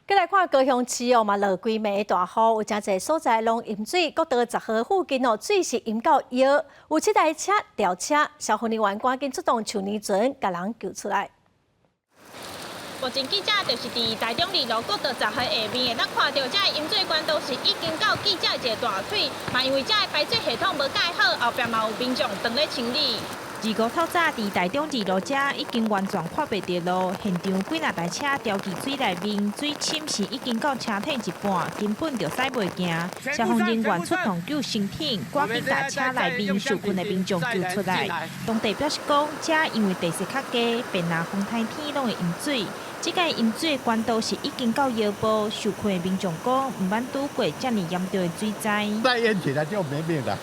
再来看高雄市哦，嘛落几暝大雨，有真侪所在拢淹水，国道10号附近哦，水是淹到腰，有7台车吊车，消防人员赶紧出动树泥船，把人救出来。目前记者就是伫台中2路国道10号下面，咱看到这淹水管道是已经到记者一个大腿，嘛因为这排水系统无盖好，后壁嘛有民众等咧清理。2月透早，伫台中2路遮已经完全看袂到路，现场几若台车掉进水内面，水深是已经到车体一半，根本就驶袂行。消防人员出动救生艇，赶紧把车内面受困的民众救出来。当地表示讲，遮因为地势较低，便若风台天拢会淹水。这个淹水的管道是已经到腰部，受困的民众讲，唔捌拄过这么严重的水灾。再淹起来就没命了，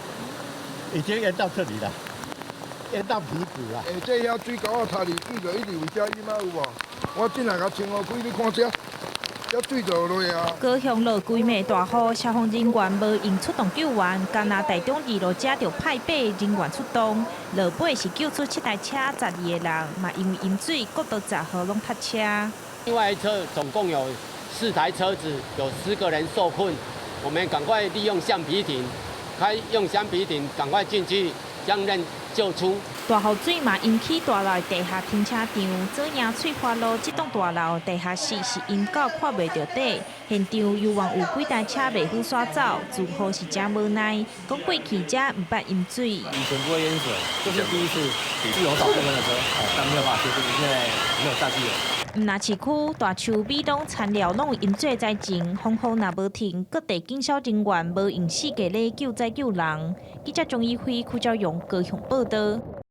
已经淹到这里了。淹到皮骨啊！这遐水沟啊，塌哩，水就一直为遮淹啊，有无？我进来甲清河开，你看遮，遮水就落啊。高雄落几暝大雨，消防人员无用出动救援，干那台中2路遮就派8人员出动，落尾是救出7台车12个人，嘛因为淹水，国道10号拢塞车。另外一侧总共有4台车子，有10个人受困，我们赶快利用橡皮艇，用橡皮艇赶快进去将人救出。大雨水嘛引起大楼的地下停车场，左营翠花路这栋大楼地下室是淹到看袂到底，现场又往有几台车未赴刷走，住户是真无奈，讲过去遮唔捌淹水。以前不会淹水，这是第一次。是有少部分的车，但没有办法接触，因为没有下去了。毋那市区大树米拢残料拢有淹水灾情，风雨若无停，各地警消人员无用4个咧救灾救人。记者钟义辉、邱兆勇高雄报道。